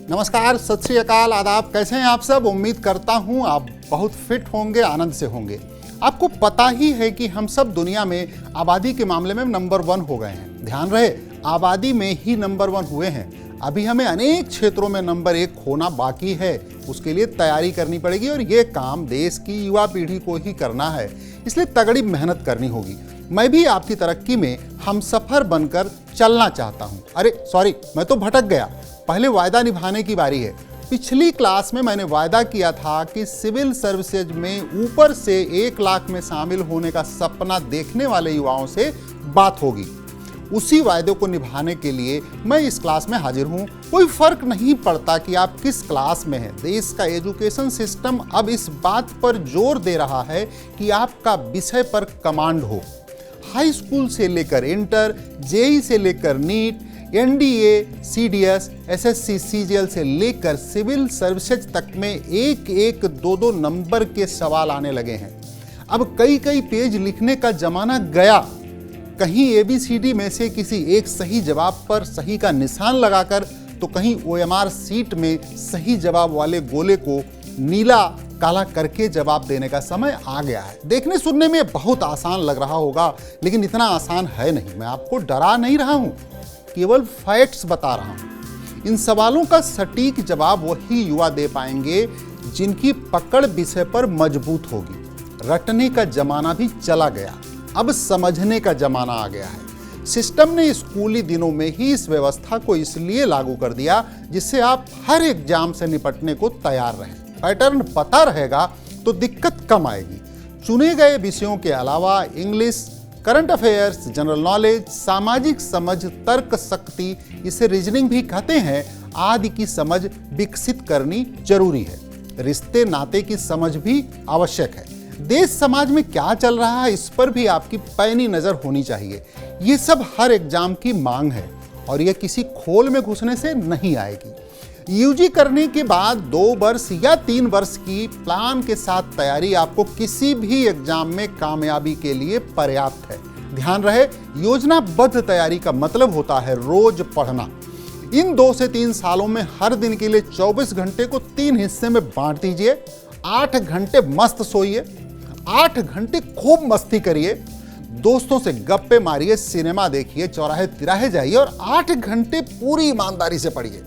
नमस्कार, सत श्री अकाल, आदाब। कैसे हैं आप सब? उम्मीद करता हूं आप बहुत फिट होंगे, आनंद से होंगे। आपको पता ही है कि हम सब दुनिया में आबादी के मामले में नंबर 1 हो गए हैं। ध्यान रहे, आबादी में ही नंबर 1 हुए हैं। अभी हमें अनेक क्षेत्रों में नंबर 1 होना बाकी है। उसके लिए तैयारी करनी पड़ेगी और ये काम देश की युवा पीढ़ी को ही करना है, इसलिए तगड़ी मेहनत करनी होगी। मैं भी आपकी तरक्की में हमसफर बनकर चलना चाहता हूँ। अरे सॉरी, मैं तो भटक गया। पहले वायदा निभाने की बारी है। पिछली क्लास में मैंने वायदा किया था कि सिविल सर्विसेज में ऊपर से 1 लाख में शामिल होने का सपना देखने वाले युवाओं से बात होगी। उसी वायदे को निभाने के लिए मैं इस क्लास में हाजिर हूँ। कोई फर्क नहीं पड़ता कि आप किस क्लास में हैं। देश का एजुकेशन सिस्टम अब इस बात पर जोर दे रहा है कि आपका विषय पर कमांड हो। हाई स्कूल से लेकर इंटर, जेई से लेकर NEET, NDA, CDS, SSC, CGL से लेकर सिविल सर्विसेज तक में एक 2 नंबर के सवाल आने लगे हैं। अब कई पेज लिखने का जमाना गया। कहीं एबीसीडी में से किसी एक सही जवाब पर सही का निशान लगाकर, तो कहीं ओएमआर सीट में सही जवाब वाले गोले को नीला काला करके जवाब देने का समय आ गया है। देखने सुनने में बहुत आसान लग रहा होगा, लेकिन इतना आसान है नहीं। मैं आपको डरा नहीं रहा हूं, केवल फैक्ट्स बता रहा हूं। इन सवालों का सटीक जवाब वही युवा दे पाएंगे जिनकी पकड़ विषय पर मजबूत होगी। रटने का जमाना भी चला गया, अब समझने का जमाना आ गया है। सिस्टम ने स्कूली दिनों में ही इस व्यवस्था को इसलिए लागू कर दिया जिससे आप हर एग्जाम से निपटने को तैयार रहें। पैटर्न पता रहेगा तो दिक्कत कम आएगी। चुने गए विषयों के अलावा English, current affairs, general knowledge, सामाजिक समझ, तर्क शक्ति, इसे रीजनिंग भी कहते हैं, आदि की समझ विकसित करनी जरूरी है। रिश्ते नाते की समझ भी आवश्यक है। देश समाज में क्या चल रहा है, इस पर भी आपकी पैनी नजर होनी चाहिए। ये सब हर एग्जाम की मांग है और यह किसी खोल में घुसने से नहीं आएगी। यूजी करने के बाद 2 वर्ष या 3 वर्ष की प्लान के साथ तैयारी आपको किसी भी एग्जाम में कामयाबी के लिए पर्याप्त है। ध्यान रहे, योजनाबद्ध तैयारी का मतलब होता है रोज पढ़ना। इन 2 से 3 सालों में हर दिन के लिए 24 घंटे को 3 हिस्से में बांट दीजिए। 8 घंटे मस्त सोइए, 8 घंटे खूब मस्ती करिए, दोस्तों से गप्पे मारिए, सिनेमा देखिए, चौराहे तिराहे जाइए और 8 घंटे पूरी ईमानदारी से पढ़िए।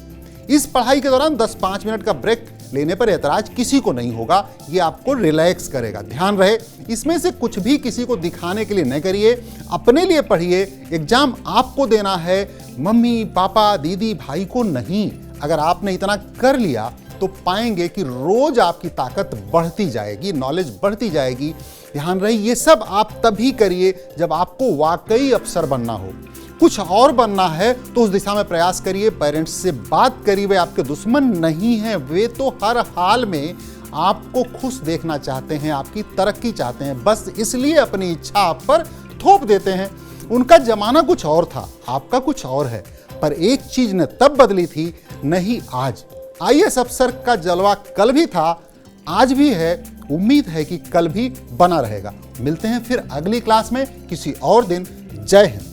इस पढ़ाई के दौरान 10-5 मिनट का ब्रेक लेने पर ऐतराज किसी को नहीं होगा। ये आपको रिलैक्स करेगा। ध्यान रहे, इसमें से कुछ भी किसी को दिखाने के लिए न करिए, अपने लिए पढ़िए। एग्जाम आपको देना है, मम्मी पापा दीदी भाई को नहीं। अगर आपने इतना कर लिया तो पाएंगे कि रोज आपकी ताकत बढ़ती जाएगी, नॉलेज बढ़ती जाएगी। ध्यान रहे, ये सब आप तभी करिए जब आपको वाकई अफसर बनना हो। कुछ और बनना है तो उस दिशा में प्रयास करिए। पेरेंट्स से बात करिए, वे आपके दुश्मन नहीं हैं। वे तो हर हाल में आपको खुश देखना चाहते हैं, आपकी तरक्की चाहते हैं, बस इसलिए अपनी इच्छा आप पर थोप देते हैं। उनका जमाना कुछ और था, आपका कुछ और है, पर एक चीज ने तब बदली थी, नहीं आज। आईएएस अफसर का जलवा कल भी था, आज भी है, उम्मीद है कि कल भी बना रहेगा। मिलते हैं फिर अगली क्लास में किसी और दिन। जय हिंद।